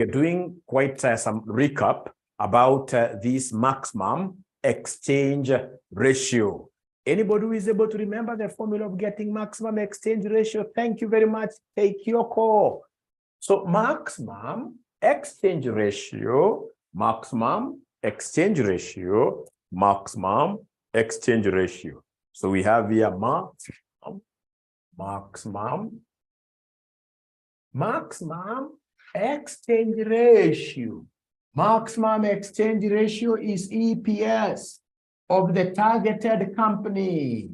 We're doing quite some recap about this maximum exchange ratio. Anybody who is able to remember the formula of getting maximum exchange ratio? Thank you very much. Take your call. So maximum exchange ratio, maximum exchange ratio, maximum exchange ratio. So we have here maximum exchange ratio. Maximum exchange ratio is EPS of the targeted company.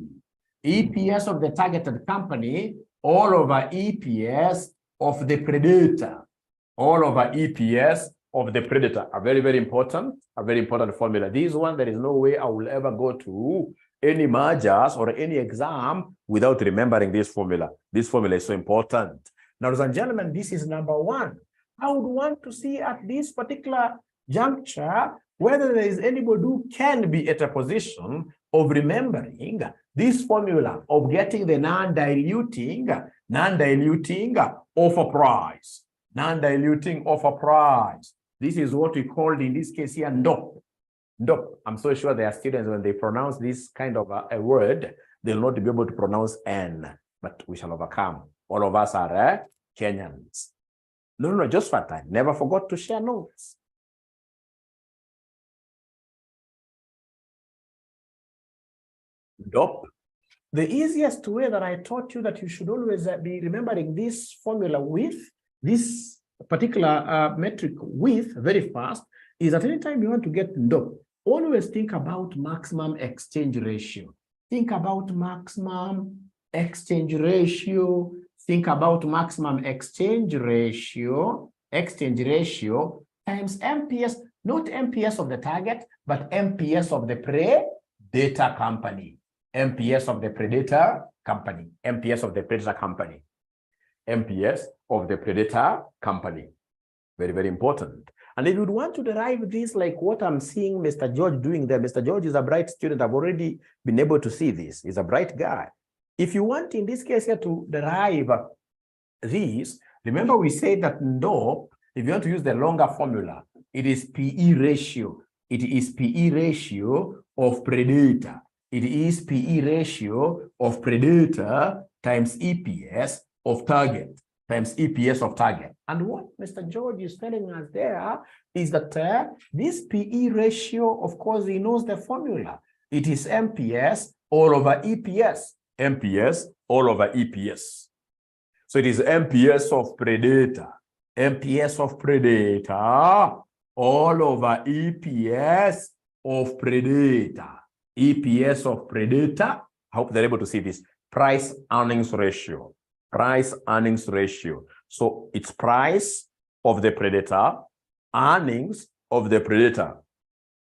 EPS of the targeted company all over EPS of the predator. All over EPS of the predator. A very, very important formula. This one, there is no way I will ever go to any mergers or any exam without remembering this formula. This formula is so important. Now, ladies and gentlemen, this is number one. I would want to see at this particular juncture whether there is anybody who can be at a position of remembering this formula of getting the non-diluting offer price. Non-diluting offer price. This is what we called in this case here NDOP. NDOP. I'm so sure there are students when they pronounce this kind of a word, they'll not be able to pronounce N, but we shall overcome. All of us are Kenyans. No, just for time. Never forgot to share notes. NDOP. The easiest way that I taught you that you should always be remembering this formula with this particular metric with very fast is at any time you want to get NDOP, always think about maximum exchange ratio. Think about maximum exchange ratio. Think about maximum exchange ratio times MPS, not MPS of the target, but MPS of the predator company. MPS of the predator company. MPS of the predator company. MPS of the predator company. Very, very important. And if you would want to derive this like what I'm seeing Mr. George doing there, Mr. George is a bright student. I've already been able to see this. He's a bright guy. If you want in this case here to derive this, remember we said that NDOP, if you want to use the longer formula, it is PE ratio. It is PE ratio of predator. It is PE ratio of predator times EPS of target times EPS of target. And what Mr. George is telling us there is that this PE ratio, of course, he knows the formula. It is MPS all over EPS. MPS all over EPS. So it is MPS of predator. MPS of predator all over EPS of predator. EPS of predator. I hope they're able to see this. Price earnings ratio. Price earnings ratio. So it's price of the predator, earnings of the predator,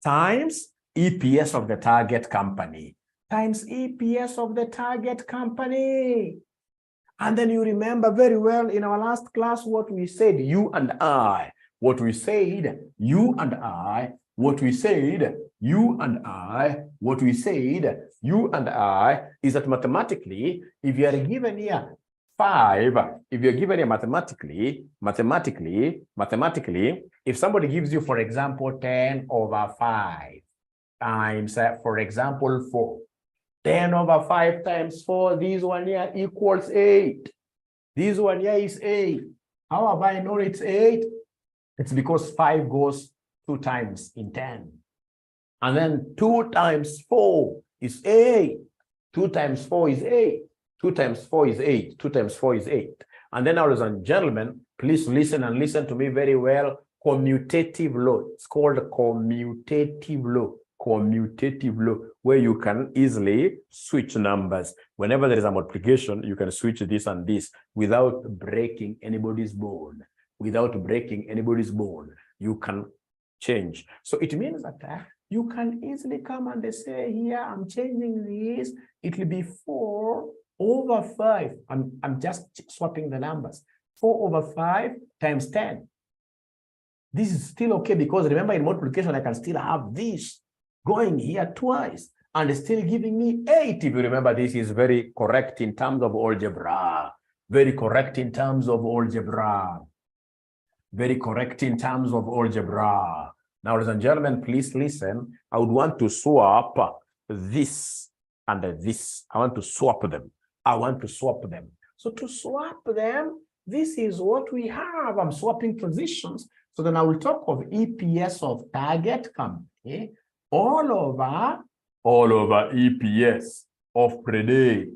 times EPS of the target company, times EPS of the target company. And then you remember very well in our last class what we said, you and I. What we said, you and I. What we said, you and I. What we said, you and I, is that mathematically, if you are given here 5, if you're given here mathematically, if somebody gives you, for example, 10 over 5 times, for example, 4. 10 over 5 times 4, this one here equals 8. This one here is 8. How have I known it's 8? It's because 5 goes 2 times in 10. And then 2 times 4 is 8. 2 times 4 is 8. 2 times 4 is 8. 2 times 4 is 8. And then, ladies and gentlemen, please listen and listen to me very well. Commutative law. It's called commutative law. Commutative law, where you can easily switch numbers. Whenever there is a multiplication, you can switch this and this without breaking anybody's bone. Without breaking anybody's bone, you can change. So it means that you can easily come and say here, I'm changing this. It will be 4 over 5. I'm just swapping the numbers. 4 over 5 times 10. This is still okay because remember in multiplication, I can still have this going here twice and still giving me 8. If you remember, this is very correct in terms of algebra. Very correct in terms of algebra. Very correct in terms of algebra. Now, ladies and gentlemen, please listen. I would want to swap this and this. I want to swap them. I want to swap them. So to swap them, this is what we have. I'm swapping positions. So then I will talk of EPS of target company all over EPS of predator,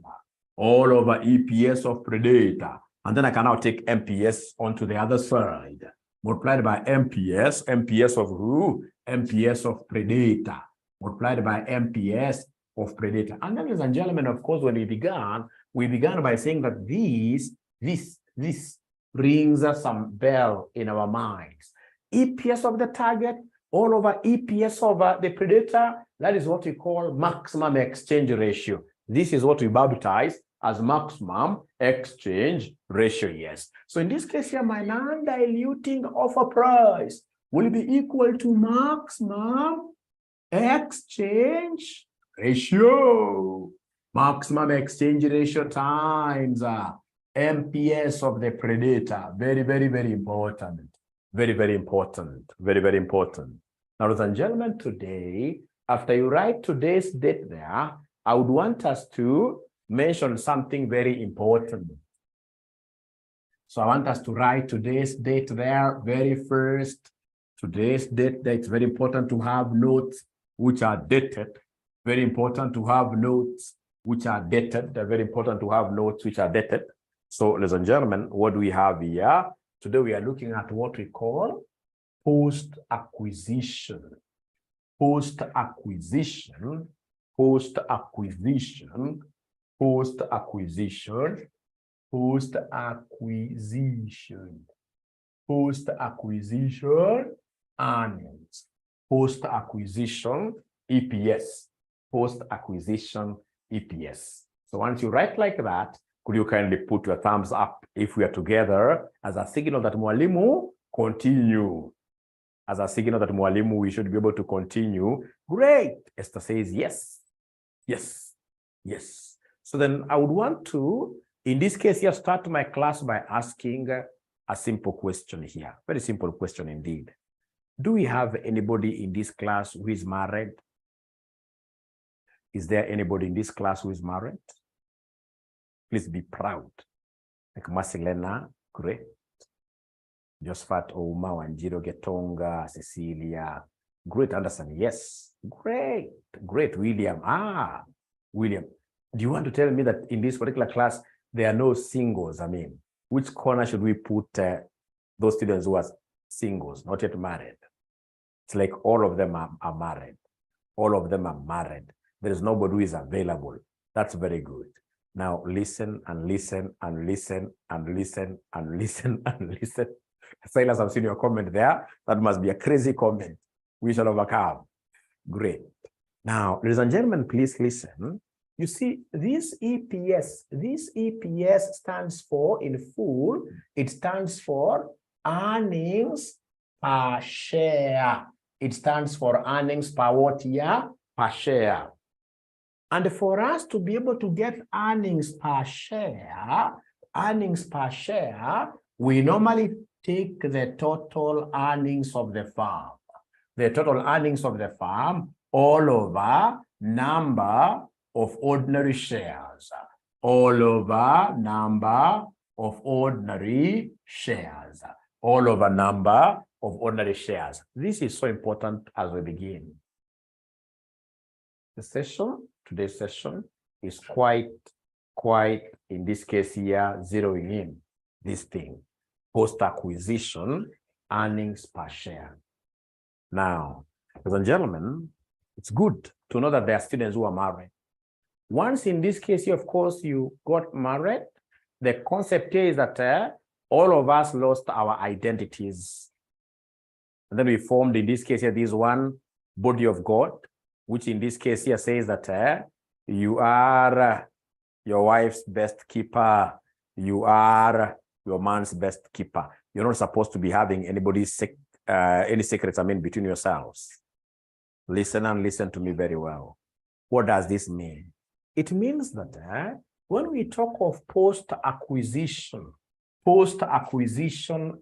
all over EPS of predator. And then I can now take MPS onto the other side, multiplied by MPS, MPS of who? MPS of predator, multiplied by MPS of predator. And then, ladies and gentlemen, of course, when we began by saying that this rings us some bell in our minds. EPS of the target all over EPS of the predator, that is what we call maximum exchange ratio. This is what we baptize as maximum exchange ratio, yes. So in this case here, my non-diluting offer price will be equal to maximum exchange ratio. Maximum exchange ratio times MPS of the predator. Very, very, very important. Very, very important. Very, very important. Now, ladies and gentlemen, today, after you write today's date there, I would want us to mention something very important. So I want us to write today's date there very first. Today's date there, it's very important to have notes which are dated. Very important to have notes which are dated. They're very important to have notes which are dated. So, ladies and gentlemen, what do we have here? Today we are looking at what we call post-acquisition. Post-acquisition. Post-acquisition. Post-acquisition. Post-acquisition. Post-acquisition earnings. Post-acquisition EPS. Post-acquisition EPS. So once you write like that, could you kindly put your thumbs up if we are together as a signal that Mwalimu continue? As a signal that Mwalimu, we should be able to continue. Great. Esther says yes. Yes. Yes. So then I would want to, in this case here, start my class by asking a simple question here. Very simple question indeed. Do we have anybody in this class who is married? Is there anybody in this class who is married? Please be proud. Like Marcelena, great. Josephat Ouma, Wanjiro Getonga, Cecilia, great. Anderson, yes. Great. Great. William. William. Do you want to tell me that in this particular class, there are no singles? I mean, which corner should we put those students who are singles, not yet married? It's like all of them are married. All of them are married. There is nobody who is available. That's very good. Now listen and listen and listen and listen and listen and listen. Silas, I've seen your comment there. That must be a crazy comment. We shall overcome. Great. Now, ladies and gentlemen, please listen. You see, this EPS stands for, in full, it stands for earnings per share. It stands for earnings per what year? Per share. And for us to be able to get earnings per share, we normally take the total earnings of the firm. The total earnings of the firm all over number of ordinary shares. All over number of ordinary shares. All over number of ordinary shares. This is so important as we begin. The session, today's session, is quite, in this case here, zeroing in this thing. Post-acquisition earnings per share. Now, ladies and gentlemen, it's good to know that there are students who are married. Once in this case here, of course, you got married, the concept here is that all of us lost our identities. And then we formed, in this case here, this one body of God, which in this case here says that you are your wife's best keeper. You are your man's best keeper. You're not supposed to be having anybody's any secrets, between yourselves. Listen and listen to me very well. What does this mean? It means that when we talk of post-acquisition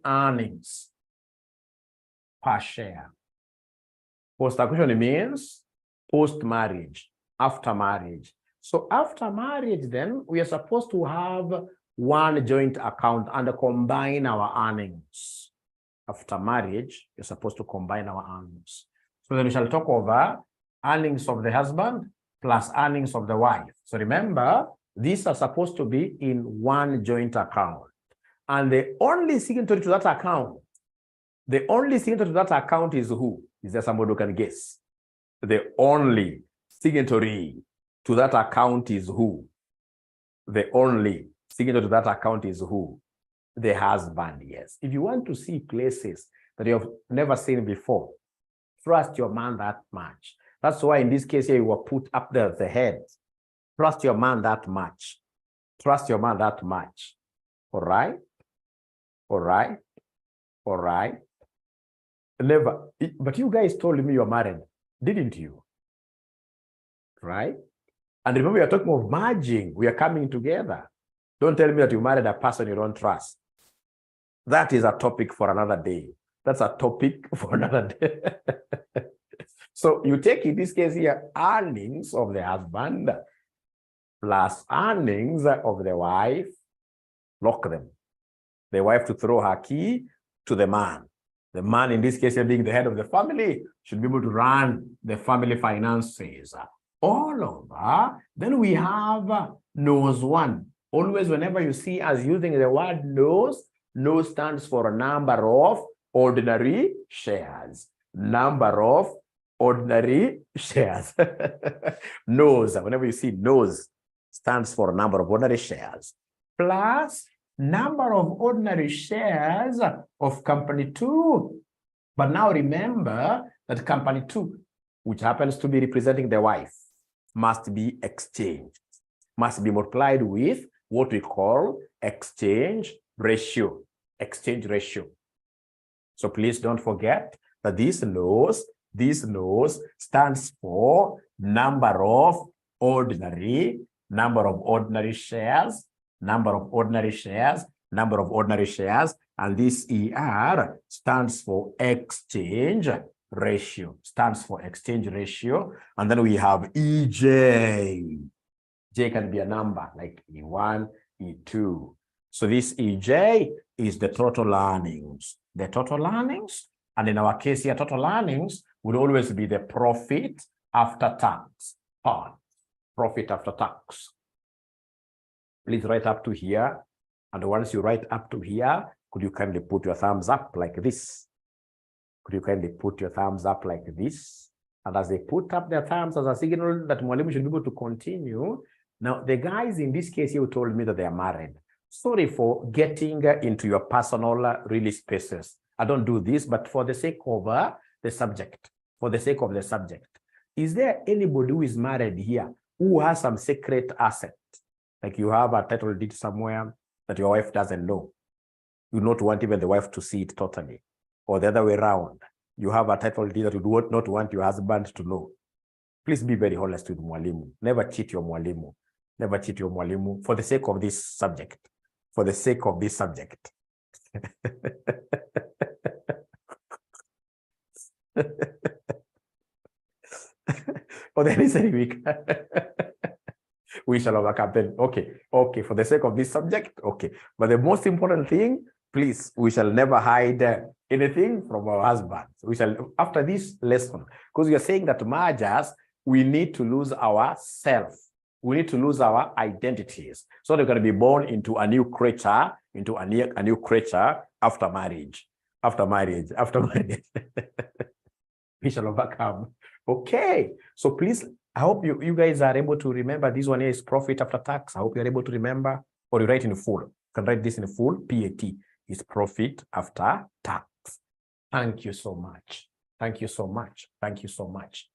earnings, per share. Post-acquisition means post-marriage, after marriage. So after marriage, then we are supposed to have one joint account and combine our earnings. After marriage, you're supposed to combine our earnings. So then we shall talk over earnings of the husband plus earnings of the wife. So remember, these are supposed to be in one joint account. And the only signatory to that account, is who? Is there somebody who can guess? The only signatory to that account is who? The only signatory to that account is who? The husband, yes. If you want to see places that you have never seen before, trust your man that much. That's why in this case here, you were put up there at the head. Trust your man that much. Trust your man that much. All right? All right? All right? Never. But you guys told me you're married, didn't you? Right? And remember, we are talking of merging. We are coming together. Don't tell me that you married a person you don't trust. That is a topic for another day. That's a topic for another day. So you take, in this case here, earnings of the husband plus earnings of the wife, lock them. The wife to throw her key to the man. The man, in this case, being the head of the family, should be able to run the family finances. All over, then we have nose one. Always, whenever you see us using the word nose, nose stands for a number of ordinary shares. Number of ordinary shares. Nose, whenever you see nose, stands for a number of ordinary shares. Plus number of ordinary shares of company 2. But now remember that company 2, which happens to be representing the wife, must be exchanged, must be multiplied with what we call exchange ratio. Exchange ratio. So please don't forget that this nose stands for number of ordinary shares, and this ER stands for exchange ratio, and then we have EJ. J can be a number like E1, E2. So this EJ is the total earnings. The total earnings, and in our case here, total earnings would always be the profit after tax part. Profit after tax. Please write up to here. And once you write up to here, could you kindly put your thumbs up like this? Could you kindly put your thumbs up like this? And as they put up their thumbs as a signal that Mwalimu should be able to continue. Now, the guys in this case, you told me that they are married. Sorry for getting into your personal really spaces. I don't do this, but for the sake of the subject, is there anybody who is married here who has some secret asset? Like you have a title deed somewhere that your wife doesn't know. You do not want even the wife to see it totally. Or the other way around. You have a title deed that you do not want your husband to know. Please be very honest with Mwalimu. Never cheat your Mwalimu. Never cheat your Mwalimu for the sake of this subject. For the sake of this subject. For the listening week. We shall overcome them. Okay, for the sake of this subject, okay. But the most important thing, please, we shall never hide anything from our husbands. We shall, after this lesson, because we are saying that mergers, we need to lose our self. We need to lose our identities. So they're going to be born into a new creature, after marriage. We shall overcome. Okay. So please, I hope you guys are able to remember this one here is profit after tax. I hope you're able to remember, or you write in full. You can write this in full. PAT is profit after tax. Thank you so much. Thank you so much. Thank you so much.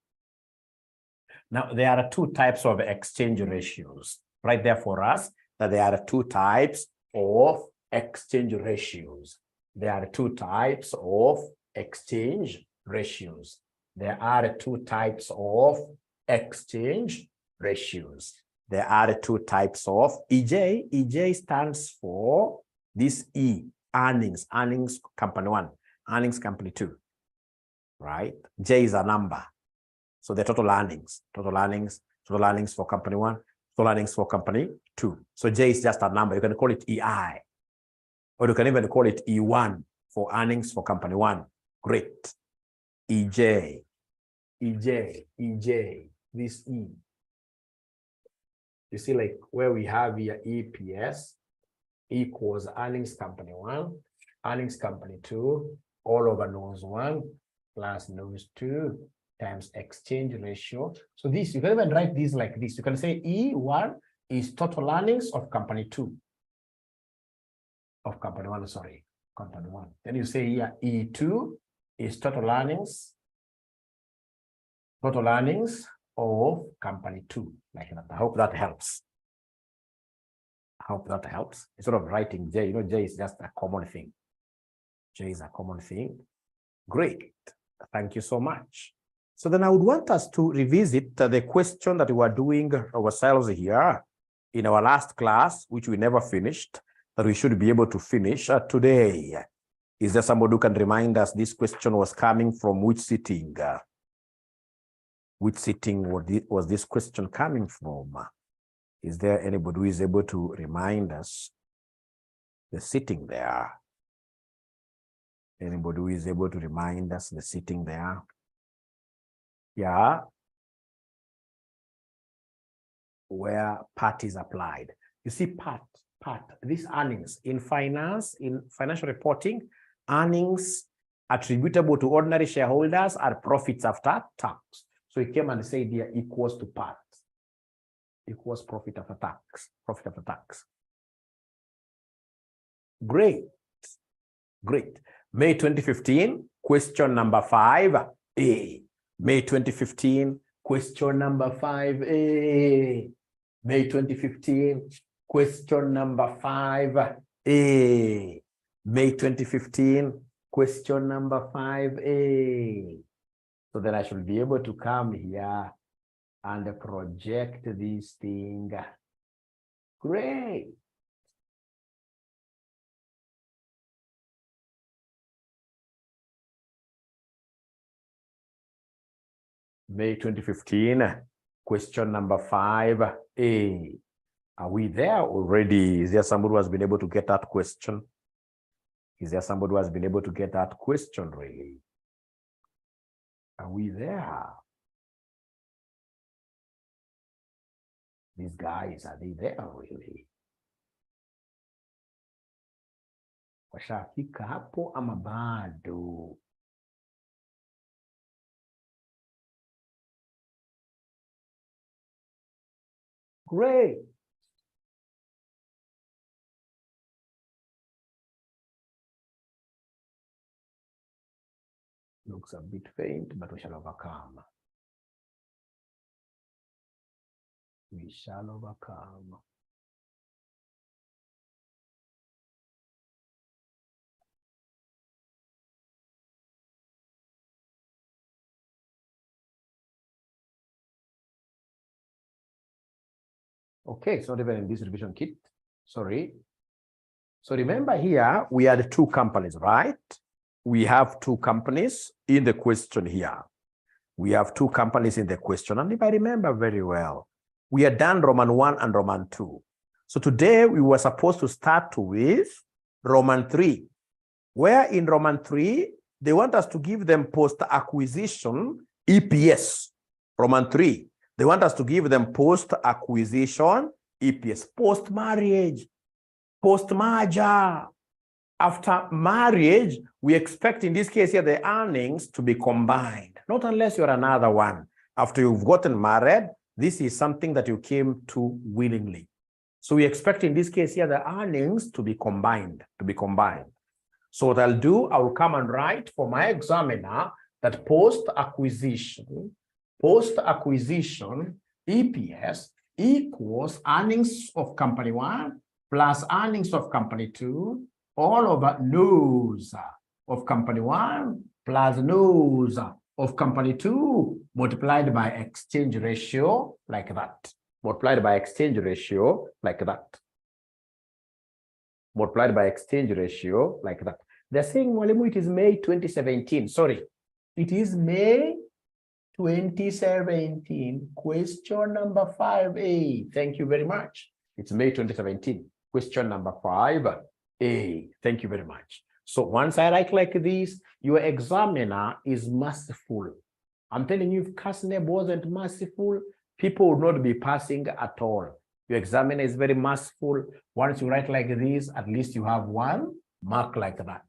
Now, there are two types of exchange ratios. Right there for us, that there are two types of exchange ratios. There are two types of exchange ratios. There are two types of exchange ratios. There are two types of EJ. EJ stands for this E, earnings company 1, earnings company 2. right? J is a number. So the total earnings for company one, total earnings for company two. So J is just a number. You can call it EI, or you can even call it E1 for earnings for company one. Great. EJ, this E. You see, like where we have here EPS equals earnings company one, earnings company two, all over nose one plus nose two times exchange ratio. So this, you can even write this like this. You can say E1 is total earnings of company two. Of company one, sorry, company one. Then you say here E2 is total earnings of company two, like that. I hope that helps. Instead of writing J, J is just a common thing. J is a common thing. Great. Thank you so much. So then I would want us to revisit the question that we were doing ourselves here in our last class, which we never finished, that we should be able to finish today. Is there somebody who can remind us this question was coming from which sitting? Which sitting was this question coming from? Is there anybody who is able to remind us the sitting there? Anybody who is able to remind us the sitting there? Yeah. Where part is applied. You see part, these earnings in finance, in financial reporting, earnings attributable to ordinary shareholders are profits after tax. So he came and said here equals to part, equals profit after tax. Great. May 2015, question number 5A. May 2015, question number 5A. May 2015, question number 5A. May 2015, question number 5A. So then I should be able to come here and project this thing. Great. May 2015, question number 5A. Are we there already? Is there somebody who has been able to get that question? Is there somebody who has been able to get that question really? Are we there? These guys, are they there really? Washafika hapo ama bado? Great. Looks a bit faint, but we shall overcome. We shall overcome. Okay, it's not even in this revision kit. Sorry. So remember here, we had two companies, right? We have two companies in the question here. We have two companies in the question. And if I remember very well, we had done Roman 1 and Roman 2. So today we were supposed to start with Roman 3, where in Roman 3, they want us to give them post-acquisition EPS. Roman 3, they want us to give them post-acquisition EPS, post-marriage, post-merger. After marriage, we expect in this case here the earnings to be combined, not unless you're another one. After you've gotten married, this is something that you came to willingly. So we expect in this case here the earnings to be combined, So what I'll do, I will come and write for my examiner that post-acquisition EPS equals earnings of company 1 plus earnings of company 2 all over nose of company 1 plus nose of company 2 multiplied by exchange ratio like that. Multiplied by exchange ratio like that. Multiplied by exchange ratio like that. They're saying, Mwalimu, it is May 2017. Sorry. It is May 2017, question number 5A. Thank you very much. It's May 2017, question number 5A. Thank you very much. So once I write like this, your examiner is merciful. I'm telling you, if Kasneb wasn't merciful, people would not be passing at all. Your examiner is very merciful. Once you write like this, at least you have 1 mark like that.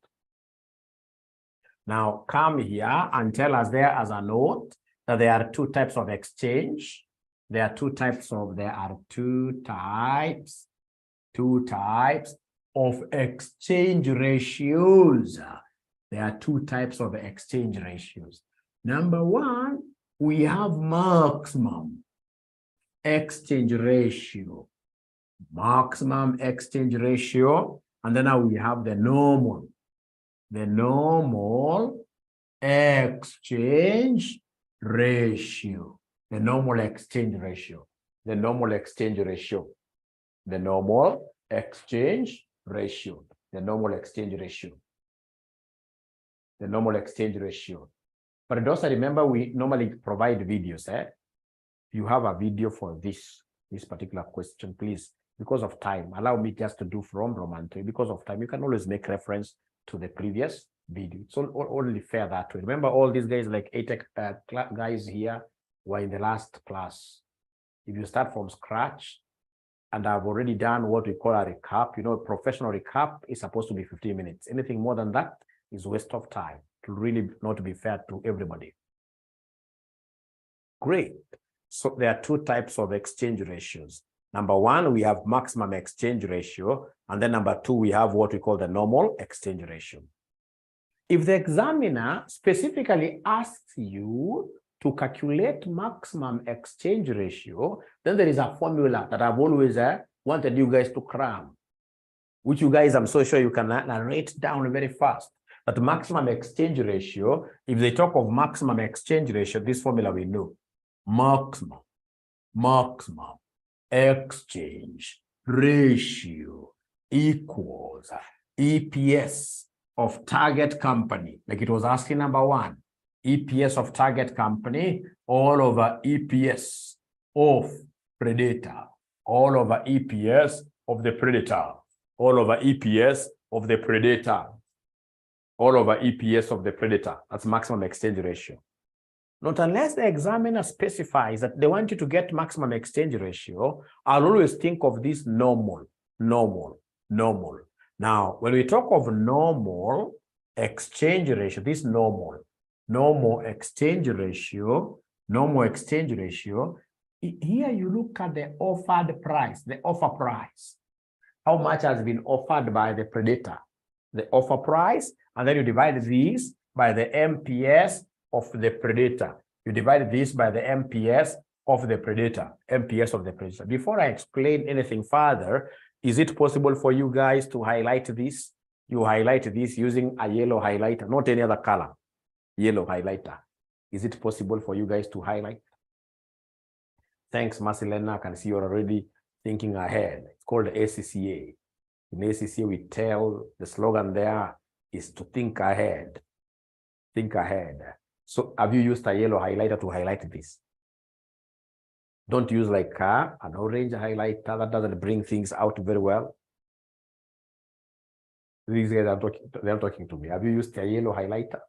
Now come here and tell us there as a note that there are 2 types of exchange. There are 2 types of exchange ratios. There are 2 types of exchange ratios. Number 1, we have maximum exchange ratio. Maximum exchange ratio. And then now we have the normal. The normal exchange ratio. The normal exchange ratio. The normal exchange ratio. The normal exchange ratio. The normal exchange ratio. The normal exchange ratio. But also remember, we normally provide videos. You have a video for this particular question, please. Because of time, allow me just to do from Roman 3. Because of time, you can always make reference to the previous video. It's only fair that way. Remember, all these guys, like 8 guys here, were in the last class. If you start from scratch, and I've already done what we call a recap, you know, a professional recap is supposed to be 15 minutes. Anything more than that is waste of time. To really not be fair to everybody. Great. So there are 2 types of exchange ratios. Number 1, we have maximum exchange ratio. And then number 2, we have what we call the normal exchange ratio. If the examiner specifically asks you to calculate maximum exchange ratio, then there is a formula that I've always wanted you guys to cram, which you guys, I'm so sure you can narrate down very fast. That maximum exchange ratio, if they talk of maximum exchange ratio, this formula we know. Maximum exchange ratio equals EPS of target company. Like it was asking number 1, EPS of target company all over EPS of predator, all over EPS of the predator, all over EPS of the predator, all over EPS of the predator. That's maximum exchange ratio. Not unless the examiner specifies that they want you to get maximum exchange ratio, I'll always think of this normal. Now, when we talk of normal exchange ratio, this normal exchange ratio, here you look at the offered price, the offer price. How much has been offered by the predator? The offer price, and then you divide this by the MPS of the predator. You divide this by the MPS of the predator, MPS of the predator. Before I explain anything further, is it possible for you guys to highlight this? You highlight this using a yellow highlighter, not any other color, yellow highlighter. Is it possible for you guys to highlight? Thanks, Marcelena. I can see you're already thinking ahead. It's called ACCA. In ACCA, we tell the slogan there is to think ahead. Think ahead. So have you used a yellow highlighter to highlight this? Don't use like an orange highlighter. That doesn't bring things out very well. These guys are talking to me. Have you used a yellow highlighter?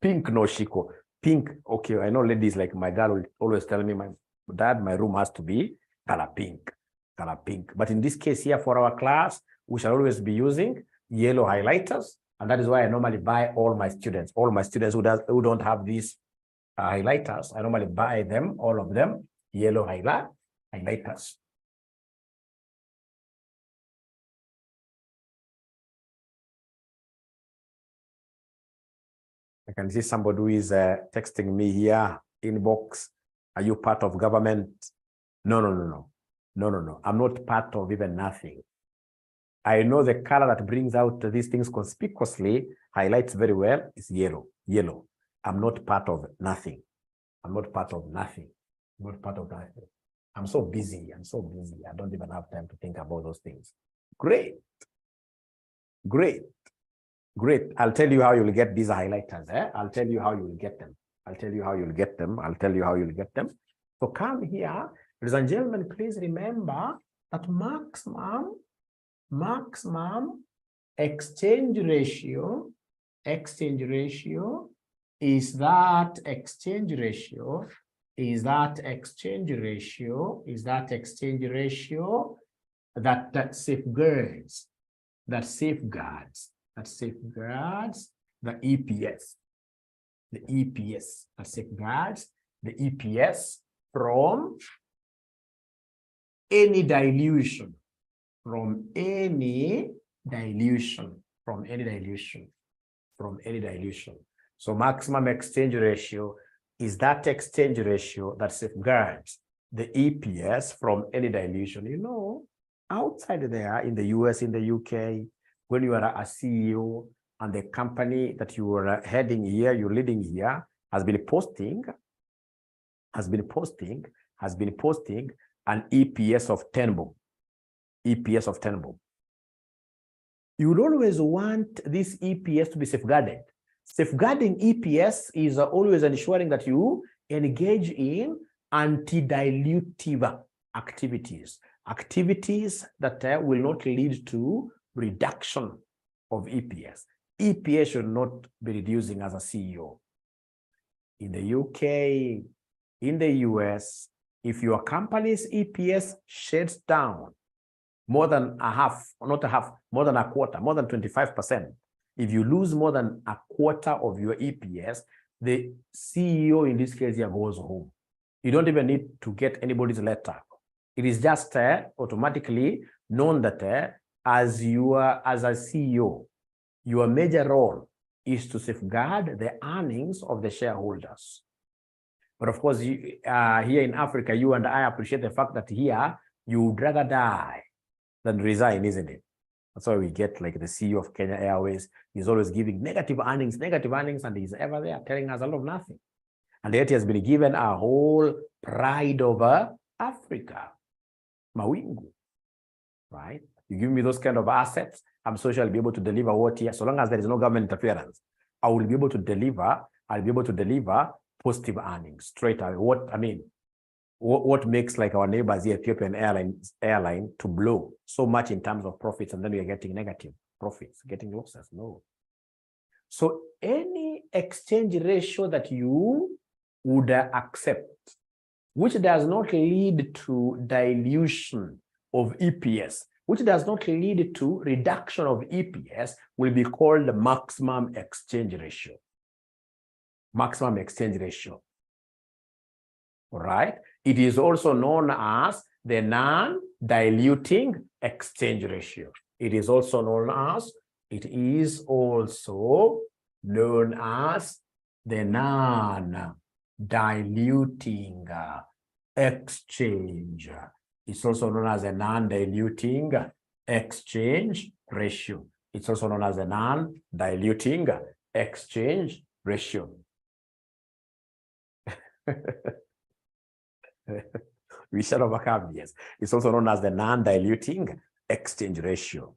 Pink, no, Shiko. Pink, okay. I know ladies like my dad will always tell me, my dad, my room has to be color pink. But in this case here for our class, we shall always be using yellow highlighters. And that is why I normally buy all my students who don't have these highlighters. I normally buy them, all of them, yellow highlighters. I can see somebody who is texting me here, inbox. Are you part of government? No. I'm not part of even nothing. I know the color that brings out these things conspicuously, highlights very well, is yellow. I'm not part of nothing. I'm so busy. I don't even have time to think about those things. Great. Great. I'll tell you how you'll get these highlighters. I'll tell you how you'll get them. I'll tell you how you'll get them. I'll tell you how you'll get them. So come here, ladies and gentlemen, please remember that maximum exchange ratio is that exchange ratio that safeguards the EPS. The EPS that safeguards the EPS from any dilution, So maximum exchange ratio is that exchange ratio that safeguards the EPS from any dilution. You know, outside there in the US, in the UK, when you are a CEO and the company that you are heading here, you're leading here, has been posting an EPS of 10 bob. You would always want this EPS to be safeguarded. Safeguarding EPS is always ensuring that you engage in anti-dilutive activities that will not lead to reduction of EPS. EPS should not be reducing as a CEO. In the UK, in the US, if your company's EPS sheds down more than more than a quarter, more than 25%, if you lose more than a quarter of your EPS, the CEO in this case here goes home. You don't even need to get anybody's letter. It is just automatically known that as a CEO, your major role is to safeguard the earnings of the shareholders. But of course, here in Africa, you and I appreciate the fact that here you would rather die than resign, isn't it? That's why we get like the CEO of Kenya Airways. He's always giving negative earnings, and he's ever there telling us a lot of nothing. And yet he has been given a whole pride over Africa. Mawingu, right? You give me those kind of assets, I'm sure I'll be able to deliver what here, so long as there is no government interference. I will be able to deliver, positive earnings straight away. What makes like our neighbors, the Ethiopian airline to blow so much in terms of profits, and then we are getting negative profits, getting losses? No. So any exchange ratio that you would accept, which does not lead to dilution of EPS, which does not lead to reduction of EPS, will be called the maximum exchange ratio. Maximum exchange ratio. All right. It is also known as the non-diluting exchange ratio. It is also known as the non-diluting exchange. It's also known as a non-diluting exchange ratio. It's also known as a non-diluting exchange ratio. We shall overcome, yes. It's also known as the non-diluting exchange ratio.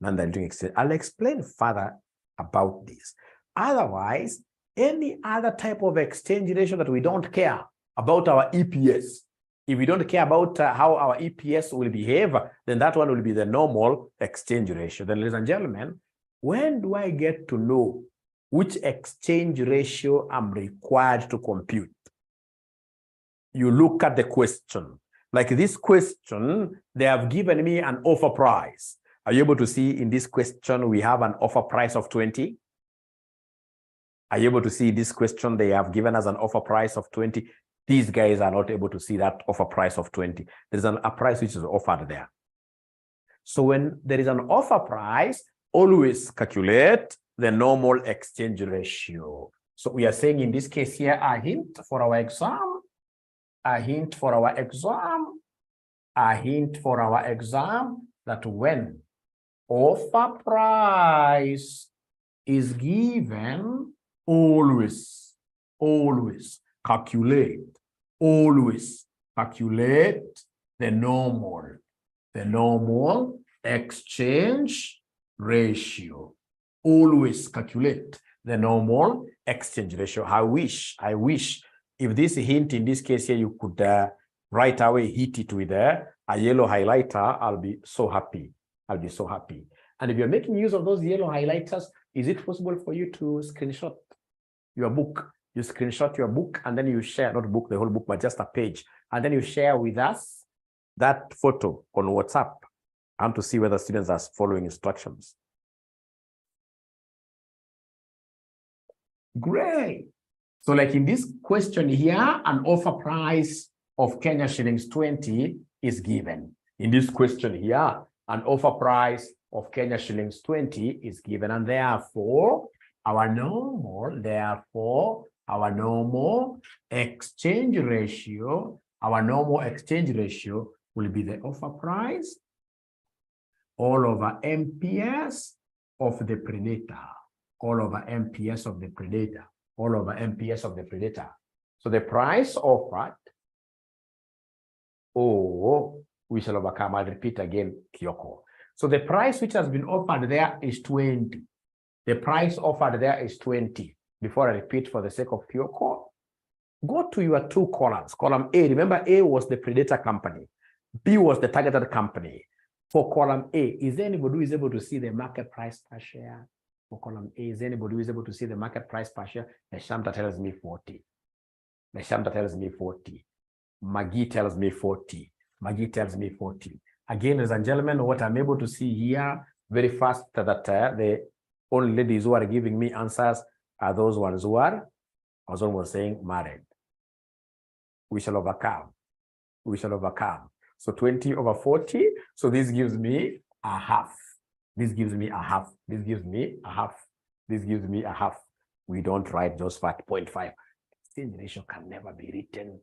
Non-diluting exchange. I'll explain further about this. Otherwise, any other type of exchange ratio that we don't care about our EPS, if we don't care about how our EPS will behave, then that one will be the normal exchange ratio. Then, ladies and gentlemen, when do I get to know which exchange ratio I'm required to compute? You look at the question. Like this question, they have given me an offer price. Are you able to see in this question, we have an offer price of 20? Are you able to see this question? They have given us an offer price of 20. These guys are not able to see that offer price of 20. There's a price which is offered there. So when there is an offer price, always calculate the normal exchange ratio. So we are saying in this case here, a hint for our exam, that when offer price is given, always calculate the normal exchange ratio. Always calculate the normal exchange ratio. I wish if this hint in this case here, you could right away hit it with a yellow highlighter. I'll be so happy. I'll be so happy. And if you're making use of those yellow highlighters, is it possible for you to screenshot your book? You screenshot your book and then you share, not book, the whole book, but just a page. And then you share with us that photo on WhatsApp. I want to see whether students are following instructions. Great. So like in this question here, an offer price of Kenya shillings 20 is given. In this question here, an offer price of Kenya shillings 20 is given. And therefore, our normal exchange ratio, will be the offer price all over MPS of the predator. All over MPS of the predator, all over MPS of the predator. So the price offered, we shall overcome. I'll repeat again, Kyoko. So the price which has been offered there is 20. The price offered there is 20. Before I repeat for the sake of Kyoko, go to your two columns. Column A, remember A was the predator company. B was the targeted company. For column A, is there anybody who is able to see the market price per share? For column A, is anybody who is able to see the market price per share? The Shamta tells me 40. The Shamta tells me 40. Maggie tells me 40. Maggie tells me 40. Again, ladies and gentlemen, what I'm able to see here very fast that the only ladies who are giving me answers are those ones who are, as one was saying, married. We shall overcome. We shall overcome. So 20 over 40. So this gives me a half. This gives me a half. This gives me a half. This gives me a half. We don't write just 0.5. Exchange ratio can never be written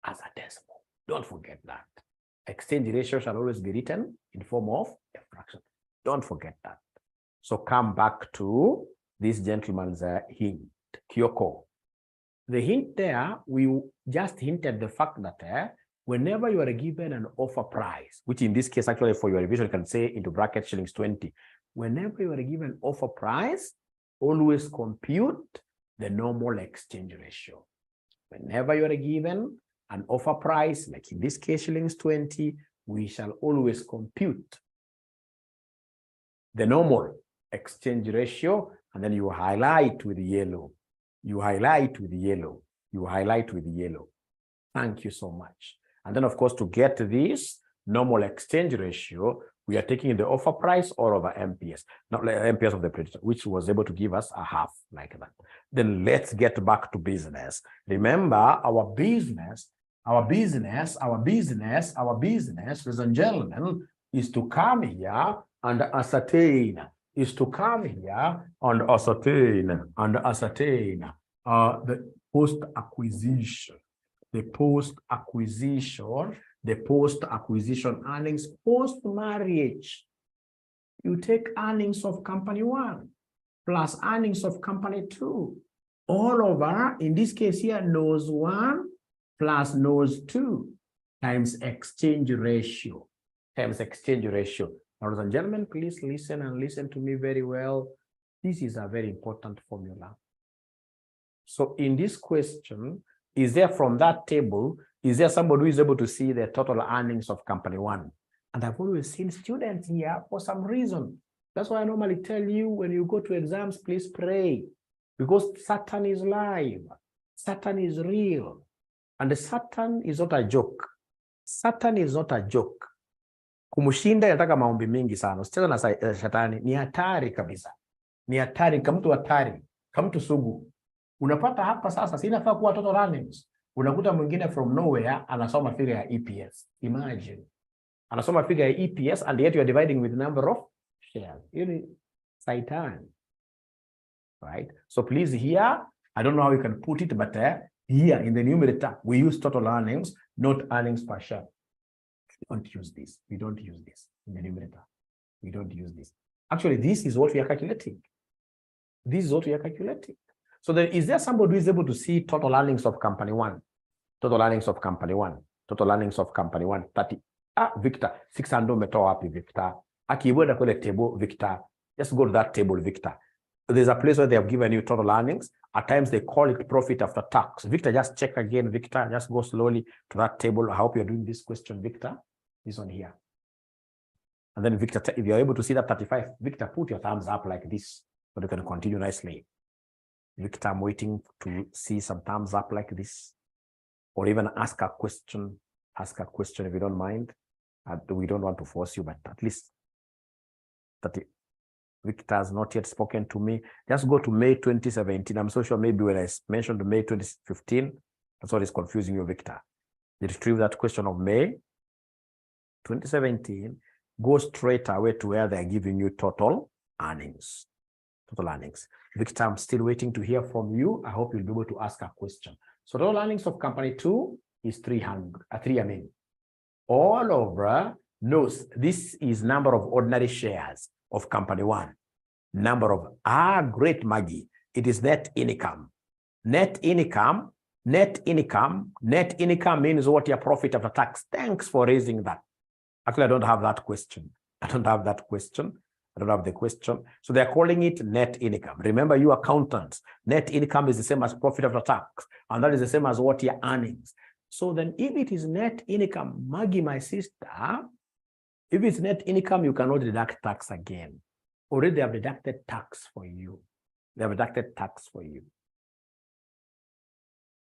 as a decimal. Don't forget that. Exchange ratio shall always be written in form of a fraction. Don't forget that. So come back to this gentleman's hint, Kyoko. The hint there, we just hinted the fact that whenever you are given an offer price, which in this case, actually for your revision, you can say into bracket shillings 20. Whenever you are given offer price, always compute the normal exchange ratio. Whenever you are given an offer price, like in this case, shillings 20, we shall always compute the normal exchange ratio, and then you highlight with yellow. You highlight with yellow. You highlight with yellow. Thank you so much. And then, of course, to get this normal exchange ratio, we are taking the offer price all over MPS, not like MPS of the predator, which was able to give us a half like that. Then let's get back to business. Remember, our business, ladies and gentlemen, is to come here and ascertain, the post-acquisition earnings, post-marriage. You take earnings of company 1 plus earnings of company 2, all over, in this case here, nose 1 plus nose 2 times exchange ratio, Ladies and gentlemen, please listen and listen to me very well. This is a very important formula. So in this question, is there from that table, is there somebody who is able to see the total earnings of company 1? And I've always seen students here for some reason. That's why I normally tell you when you go to exams, please pray. Because Satan is live. Satan is real. And Satan is not a joke. Satan is not a joke. Kumushinda yataka maombi mingi sana. Usicheza na shetani. Ni hatari kabisa. Ni hatari. Kamtu hatari. Kamtu sugu. Unapata hapa sasa, sinafaa kuwa total earnings. Unakuta mwingine from nowhere anasoma figure ya EPS. Imagine. Anasoma figure ya EPS and yet you are dividing with number of shares. You know, Satan. Right? So please here, I don't know how you can put it, but here in the numerator, we use total earnings, not earnings per share. We don't use this. We don't use this in the numerator. We don't use this. Actually, this is what we are calculating. This is what we are calculating. So then, is there somebody who is able to see total earnings of company 1? Total earnings of company 1. Total earnings of company 1. 30. Victor. 600 umetoa wapi Victor? Akiweda kule table Victor. Just go to that table, Victor. There's a place where they have given you total earnings. At times they call it profit after tax. Victor, just check again, Victor. Just go slowly to that table. I hope you're doing this question, Victor. This one here. And then Victor, if you're able to see that 35, Victor, put your thumbs up like this so you can continue nicely. Victor, I'm waiting to see some thumbs up like this. Or even ask a question. Ask a question if you don't mind. We don't want to force you, but at least 30. Victor has not yet spoken to me. Just go to May 2017. I'm so sure maybe when I mentioned May 2015, that's what is confusing you, Victor. You retrieve that question of May 2017, go straight away to where they're giving you total earnings. Total earnings. Victor, I'm still waiting to hear from you. I hope you'll be able to ask a question. So total earnings of company 2 is 300. All over, no, this is number of ordinary shares of company 1. Number of, great Maggie, it is net income. Net income means what your profit after tax. Thanks for raising that. Actually, I don't have that question. I don't have the question. So they're calling it net income. Remember, you accountants, net income is the same as profit after tax. And that is the same as what your earnings. So then if it is net income, Maggie, my sister, if it's net income, you cannot deduct tax again. Already they have deducted tax for you. They have deducted tax for you.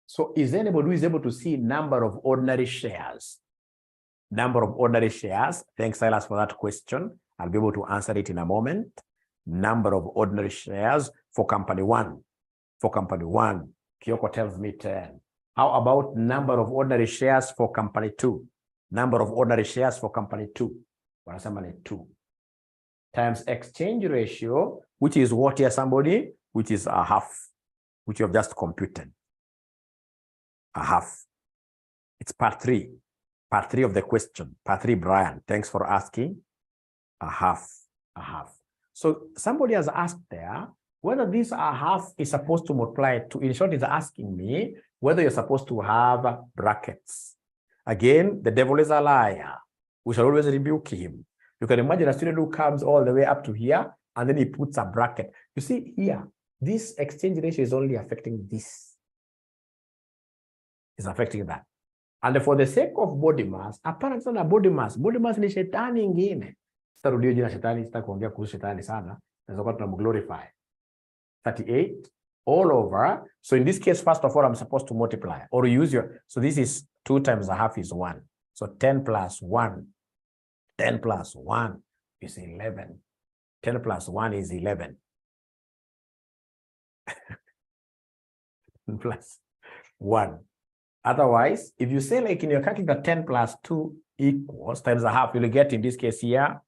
So is there anybody who is able to see number of ordinary shares? Number of ordinary shares. Thanks, Silas, for that question. I'll be able to answer it in a moment. Number of ordinary shares for company 1. For company 1, Kyoko tells me 10. How about number of ordinary shares for company 2? Number of ordinary shares for company 2. Wanasema 2. Times exchange ratio, which is what here, somebody, which is a half, which you have just computed. A half. It's part 3. Part 3 of the question. Part 3, Brian. Thanks for asking. A half. A half. So somebody has asked there whether this a half is supposed to multiply to, in short, is asking me whether you're supposed to have brackets. Again, the devil is a liar. We shall always rebuke him. You can imagine a student who comes all the way up to here and then he puts a bracket. You see here, this exchange ratio is only affecting this. It's affecting that. And for the sake of body mass, apparently not body mass ni shetani ingine. Sitarudio jina shetani, sitakuongea kuhusu shetani sana. Nazokuwa tunamglorify. 38 all over. So in this case, first of all, I'm supposed to multiply or use your, so this is 2 times a half is 1. So 10 plus 1. 10 plus 1 is 11. 10 plus 1 is 11. Plus 1. Otherwise, if you say like in your calculator 10 plus 2 equals times a half, you'll get in this case here,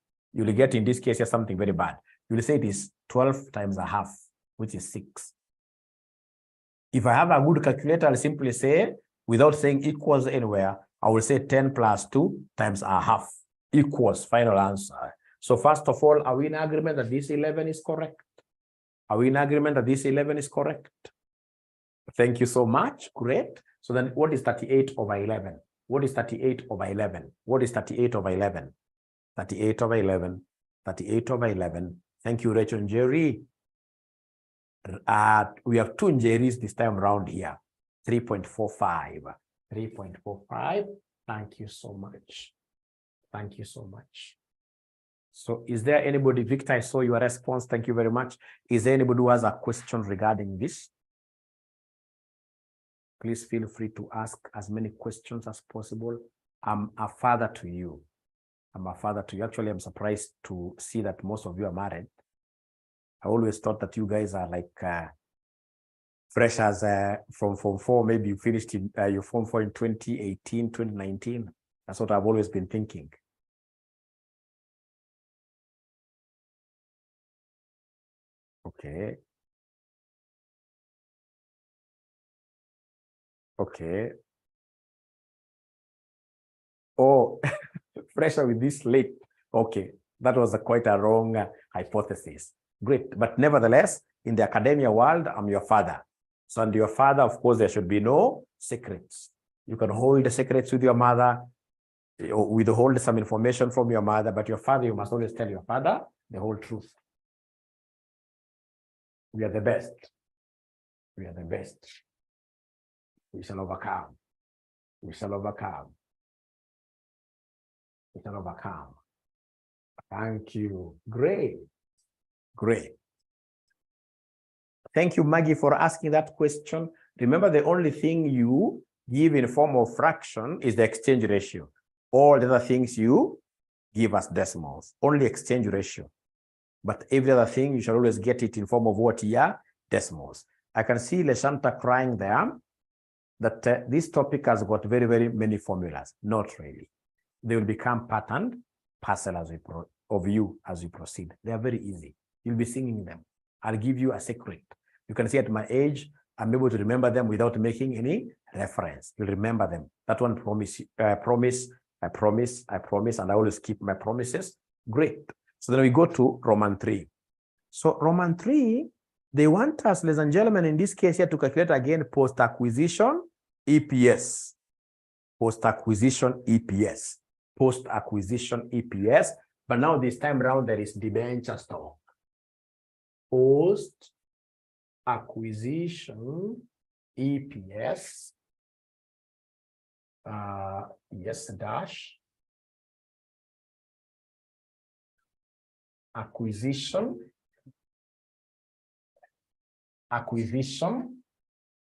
something very bad. You'll say it is 12 times a half, which is 6. If I have a good calculator, I'll simply say, without saying equals anywhere, I will say 10 plus 2 times a half equals final answer. So first of all, are we in agreement that this 11 is correct? Are we in agreement that this 11 is correct? Thank you so much. Great. So then what is 38 over 11? What is 38 over 11? What is 38 over 11? 38 over 11. 38 over 11. Thank you, Rachel and Jerry. We have 2 Jerry's this time around here. 3.45. 3.45. Thank you so much. Thank you so much. So is there anybody, Victor, I saw your response. Thank you very much. Is there anybody who has a question regarding this? Please feel free to ask as many questions as possible. I'm a father to you. I'm a father to you. Actually, I'm surprised to see that most of you are married. I always thought that you guys are like fresh as from Form 4. Maybe you finished in your Form 4 in 2018, 2019. That's what I've always been thinking. Okay. Okay. Oh, fresher with this late. Okay. That was quite a wrong hypothesis. Great. But nevertheless, in the academia world, I'm your father. So, and your father, of course, there should be no secrets. You can hold the secrets with your mother, withhold some information from your mother, but your father, you must always tell your father the whole truth. We are the best. We are the best. We shall overcome. We shall overcome. We shall overcome. Thank you. Great. Great. Thank you, Maggie, for asking that question. Remember, the only thing you give in form of fraction is the exchange ratio. All the other things you give as decimals, only exchange ratio. But every other thing, you shall always get it in form of what? Yeah, decimals. I can see Leshanta crying there that this topic has got very, very many formulas. Not really. They will become patterned, parcel as we as you proceed. They are very easy. You'll be singing them. I'll give you a secret. You can see at my age, I'm able to remember them without making any reference. You'll remember them. That one promise, I promise, and I always keep my promises. Great. So then we go to Roman 3. So Roman 3, they want us, ladies and gentlemen, in this case here to calculate again post-acquisition EPS. Post-acquisition EPS. Post-acquisition EPS. But now this time around, there is debenture stock. Post-acquisition EPS. Yes, dash. Acquisition.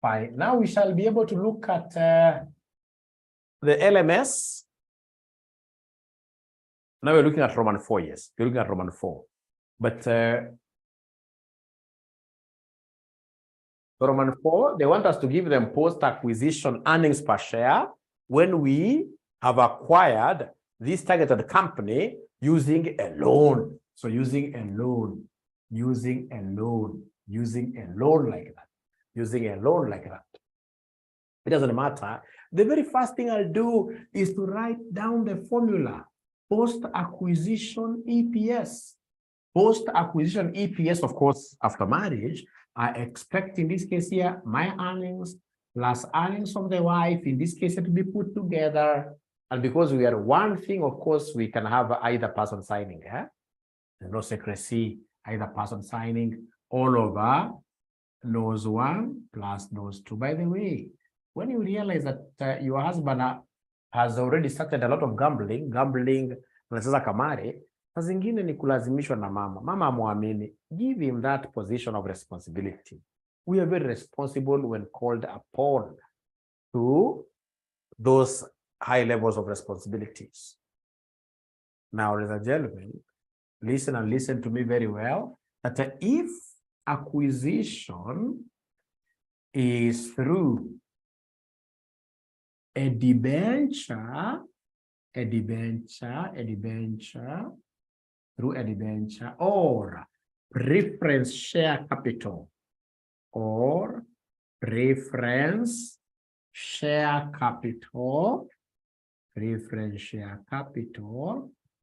Fine. Now we shall be able to look at the LMS. Now we're looking at Roman 4, yes. We're looking at Roman 4. But Roman 4, they want us to give them post-acquisition earnings per share when we have acquired this targeted company using a loan. So using a loan like that. It doesn't matter. The very first thing I'll do is to write down the formula. Post-acquisition EPS. Post-acquisition EPS, of course, after marriage, I expect in this case here, my earnings plus earnings of the wife, in this case, to be put together. And because we are one thing, of course, we can have either person signing. There's no secrecy, either person signing all over nose 1 plus nose 2. By the way, when you realize that your husband has already started a lot of gambling, anacheza kamari, saa zingine ni kulazimishwa na mama muamini, give him that position of responsibility. We are very responsible when called upon to those high levels of responsibilities. Now, ladies and gentlemen, listen and listen to me very well, that if acquisition is through a debenture, through a debenture or preference share capital,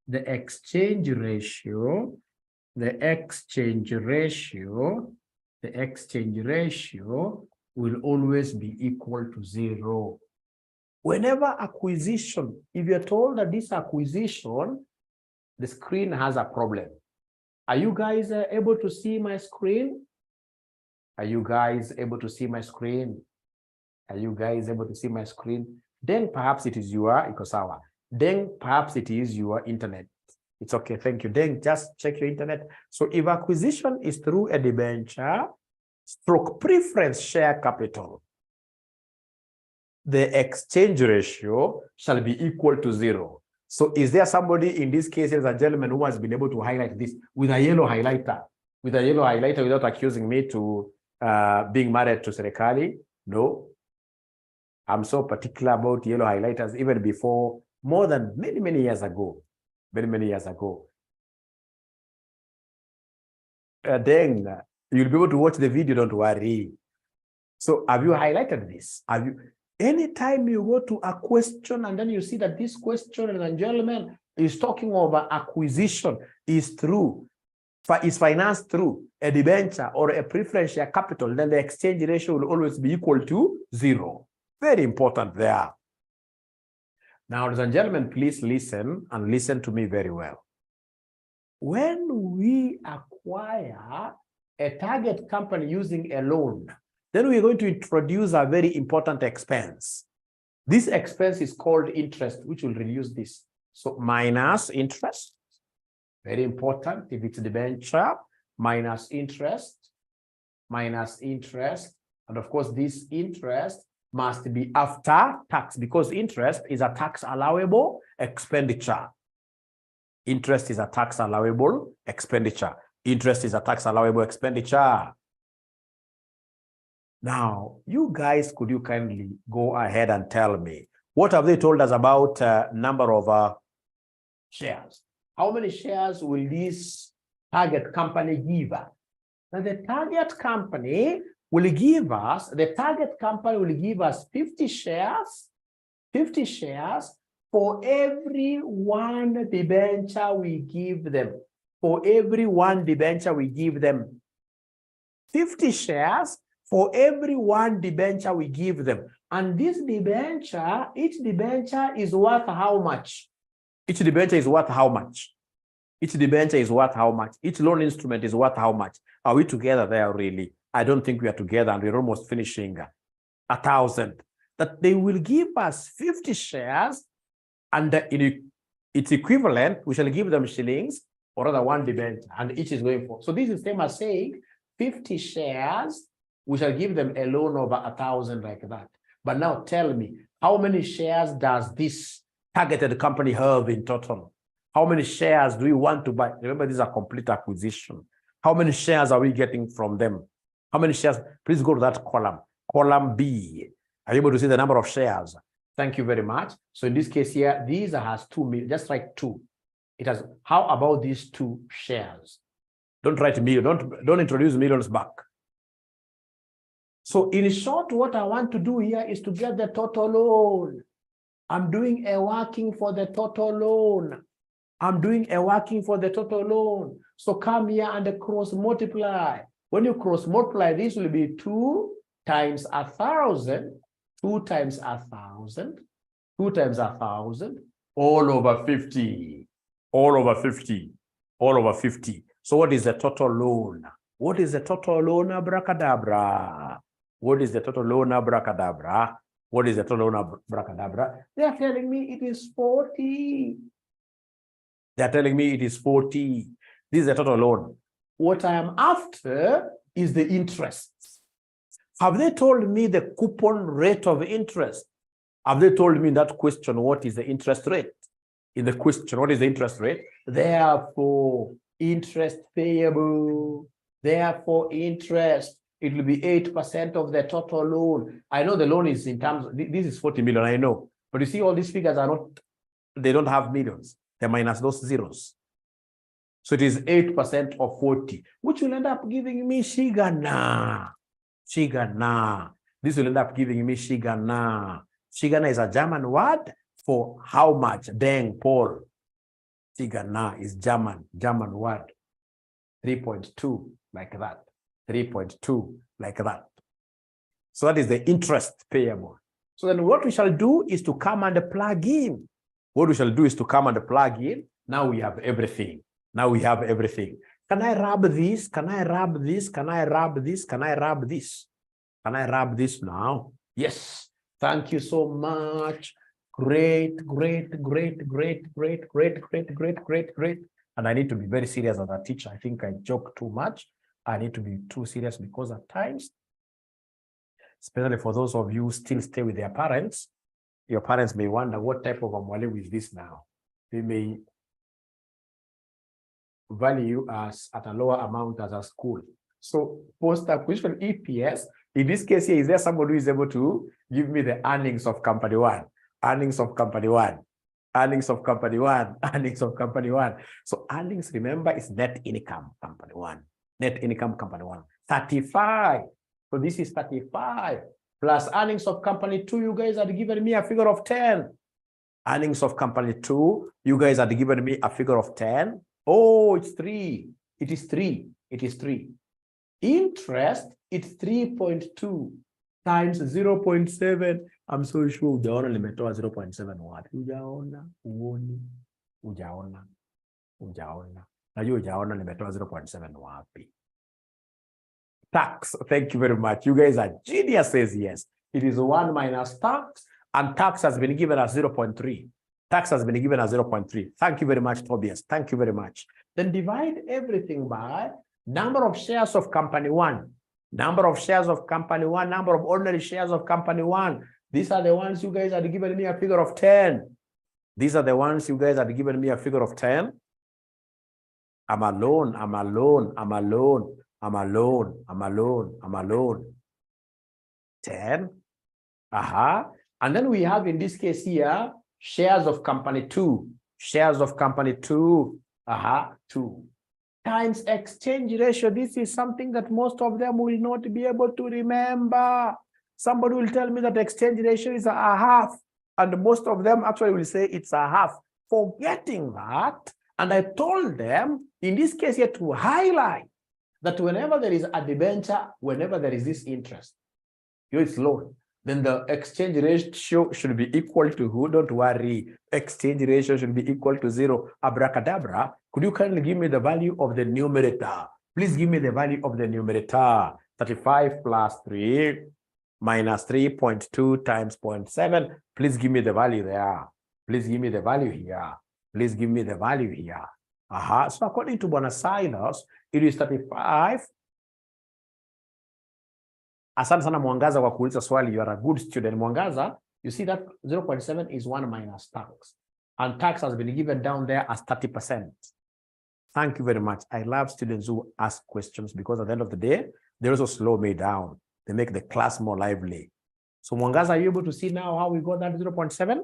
the exchange ratio will always be equal to 0. Whenever acquisition, if you're told that this acquisition, the screen has a problem. Are you guys able to see my screen? Are you guys able to see my screen? Then perhaps it is your Ikosawa. Then perhaps it is your internet. It's okay, thank you. Then just check your internet. So if acquisition is through a debenture stroke preference share capital, the exchange ratio shall be equal to 0. So is there somebody in this case, ladies and gentlemen, who has been able to highlight this with a yellow highlighter? Without accusing me to being married to Serekali? No. I'm so particular about yellow highlighters even before, more than many years ago. Then you'll be able to watch the video, don't worry. So have you highlighted this? Anytime you go to a question and then you see that this question, ladies and gentlemen, is talking about acquisition is financed through a debenture or a preference share capital, then the exchange ratio will always be equal to 0. Very important there. Now, ladies and gentlemen, please listen and listen to me very well. When we acquire a target company using a loan, then we're going to introduce a very important expense. This expense is called interest, which will reduce this. So minus interest, very important. If it's debenture, minus interest, and of course this interest must be after tax, because interest is a tax allowable expenditure. Interest is a tax allowable expenditure. Interest is a tax allowable expenditure. Now, you guys, could you kindly go ahead and tell me, what have they told us about number of shares? How many shares will this target company give us? Now, the target company will give us, 50 shares, for every one debenture we give them. For every one debenture we give them. 50 shares for every one debenture we give them. And this debenture, each debenture is worth how much? Each debenture is worth how much? Each debenture is worth how much? Each loan instrument is worth how much? Are we together there really? I don't think we are together, and we're almost finishing 1,000. That they will give us 50 shares, and in its equivalent, we shall give them shillings, or rather one debenture, and each is going for. So this is same as saying 50 shares, we shall give them a loan of 1,000 like that. But now tell me, how many shares does this targeted company have in total? How many shares do we want to buy? Remember, this is a complete acquisition. How many shares are we getting from them? How many shares? Please go to that column. Column B. Are you able to see the number of shares? Thank you very much. So in this case here, these has 2 million, just like 2. It has, how about these 2 shares? Don't write million, don't introduce millions back. So in short, what I want to do here is to get the total loan. I'm doing a working for the total loan. So come here and cross multiply. When you cross multiply, this will be 2 times 1,000, 2 times 1,000, 2 times 1,000, all over 50, all over 50, all over 50. So what is the total loan? What is the total loan, abracadabra? What is the total loan, abracadabra? What is the total loan, abracadabra? They are telling me it is 40. They are telling me it is 40. This is the total loan. What I am after is the interest. Have they told me the coupon rate of interest? Have they told me in that question what is the interest rate? In the question, what is the interest rate? Therefore, interest payable. Therefore, interest, it will be 8% of the total loan. I know the loan is in terms, this is 40 million, I know. But you see, all these figures are not, they don't have millions. They're minus those zeros. So it is 8% of 40, which will end up giving me Shigana. Shigana. This will end up giving me Shigana. Shigana is a German word for how much? Deng, Paul. Shigana is German word. 3.2, like that. 3.2, like that. So that is the interest payable. So then what we shall do is to come and plug in. What we shall do is to come and plug in. Now we have everything. Now we have everything. Can I rub this? Can I rub this? Can I rub this? Can I rub this? Can I rub this now? Yes. Thank you so much. Great, great, great, great, great, great, great, great, great, great. And I need to be very serious as a teacher. I think I joke too much. I need to be too serious because at times, especially for those of you who still stay with their parents, your parents may wonder what type of a mwalimu is this now. They may value us at a lower amount as a school. So post-acquisition EPS, in this case here, is there somebody who is able to give me the earnings of company one? Earnings of company one. Earnings of company one. Earnings of company one. So earnings, remember, is net income company one. Net income company one. 35. So this is 35. Plus earnings of company two, you guys had given me a figure of 10. Earnings of company two, you guys had given me a figure of 10. Oh, it's 3. It is 3. It is 3. Interest, it's 3.2 times 0.7. I'm so sure ujaona limetoa 0.7 wapi. Ujaona, uoni, ujaona. Najua ujaona limetoa 0.7 wapi. Tax. Thank you very much. You guys are geniuses. Yes. It is 1 minus tax, and tax has been given as 0.3. Tax has been given as 0.3. Thank you very much, Tobias. Thank you very much. Then divide everything by number of shares of company 1. Number of shares of company 1, number of ordinary shares of company 1. These are the ones you guys had given me a figure of 10. These are the ones you guys had given me a figure of 10. I'm alone, I'm alone, I'm alone, I'm alone, I'm alone, I'm alone. 10. And then we have in this case here, shares of company 2. Shares of company 2. 2. Times exchange ratio. This is something that most of them will not be able to remember. Somebody will tell me that exchange ratio is a half, and most of them actually will say it's a half, forgetting that. And I told them, in this case here, to highlight that whenever there is a debenture, whenever there is this interest, it's loan, then the exchange ratio should be equal to who? Don't worry. Exchange ratio should be equal to 0. Abracadabra. Could you kindly give me the value of the numerator? Please give me the value of the numerator. 35 plus 3 minus 3.2 times 0.7. Please give me the value there. Please give me the value here. Please give me the value here. So according to Bwana Silas, it is 35. Asante sana Mwangaza kwa kuuliza swali. You are a good student. Mwangaza, you see that 0.7 is 1 minus tax. And tax has been given down there as 30%. Thank you very much. I love students who ask questions, because at the end of the day, they also slow me down. They make the class more lively. So Mwangaza, are you able to see now how we got that 0.7?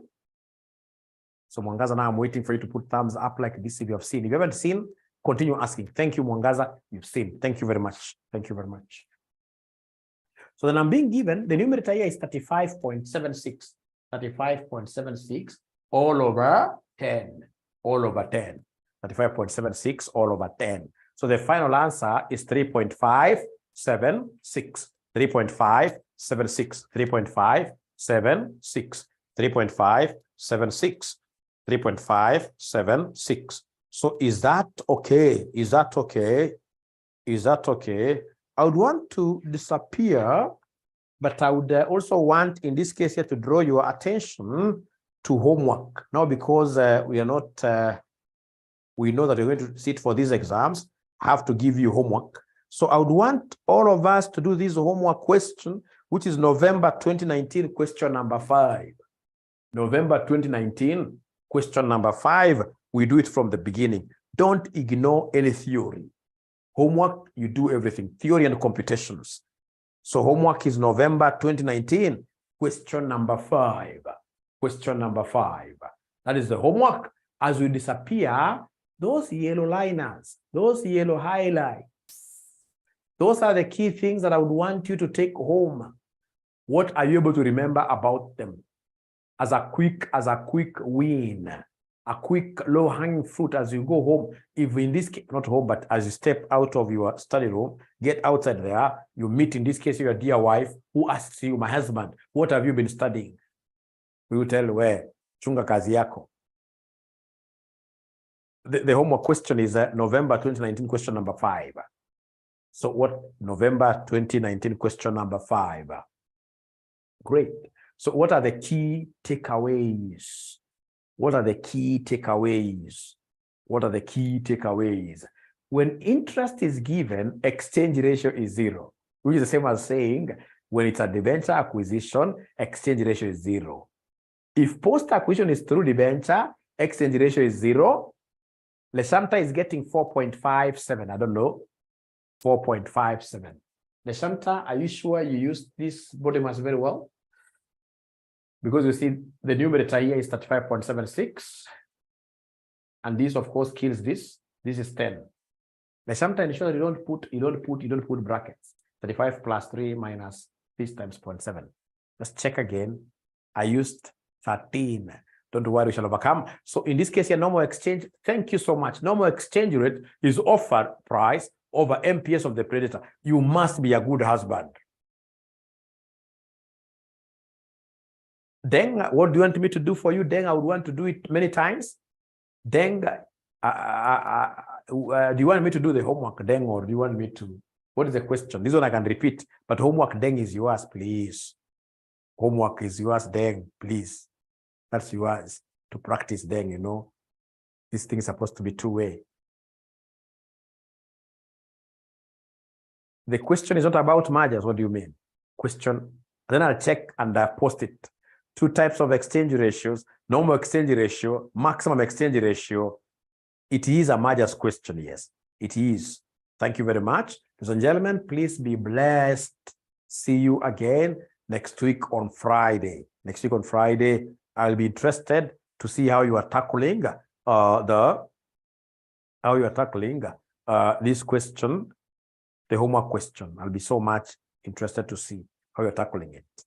So Mwangaza, now I'm waiting for you to put thumbs up like this if you have seen. If you haven't seen, continue asking. Thank you, Mwangaza. You've seen. Thank you very much. Thank you very much. So then I'm being given, the numerator here is 35.76. 35.76 all over 10. All over 10. 35.76 all over 10. So the final answer is 3.576. 3.576. 3.576. 3.576. 3.576. So is that okay? Is that okay? Is that okay? I would want to disappear, but I would also want, in this case here, to draw your attention to homework. Now, because we are not, we know that you're going to sit for these exams, I have to give you homework. So I would want all of us to do this homework question, which is November 2019, question number 5. November 2019, question number 5. We do it from the beginning. Don't ignore any theory. Homework, you do everything, theory and computations. So homework is November 2019, question number 5. Question number 5. That is the homework. As we disappear, those yellow liners, those yellow highlights, those are the key things that I would want you to take home. What are you able to remember about them? As a quick win. A quick low-hanging fruit as you go home, if in this case, not home, but as you step out of your study room, get outside there, you meet, in this case, your dear wife, who asks you, my husband, what have you been studying? We will tell, where? Chunga kazi yako. The homework question is November 2019, question number 5. So what? November 2019, question number 5. Great. So what are the key takeaways? What are the key takeaways? What are the key takeaways? When interest is given, exchange ratio is 0, which is the same as saying when it's a debenture acquisition, exchange ratio is 0. If post-acquisition is through debenture, exchange ratio is 0. Leshanta is getting 4.57. I don't know. 4.57. Leshanta, are you sure you used this body mass very well? Because you see the numerator here is 35.76. And this, of course, kills this. This is 10. Sometimes ensure that you don't put brackets. 35 plus 3 minus this times 0.7. Let's check again. I used 13. Don't worry, we shall overcome. So in this case here, normal exchange. Thank you so much. Normal exchange rate is offer price over MPS of the predator. You must be a good husband. Then what do you want me to do for you? Then I would want to do it many times. Then do you want me to do the homework then, or do you want me to What is the question? This one I can repeat, but homework Deng is yours, please. Homework is yours, Deng, please. That's yours to practice Deng, you know. This thing is supposed to be two-way. The question is not about mergers. What do you mean? Question. Then I'll check and post it. 2 types of exchange ratios, normal exchange ratio, maximum exchange ratio. It is a mergers question, yes. It is. Thank you very much. Ladies and gentlemen, please be blessed. See you again next week on Friday. Next week on Friday, I'll be interested to see how you are tackling this question, the homework question. I'll be so much interested to see how you're tackling it.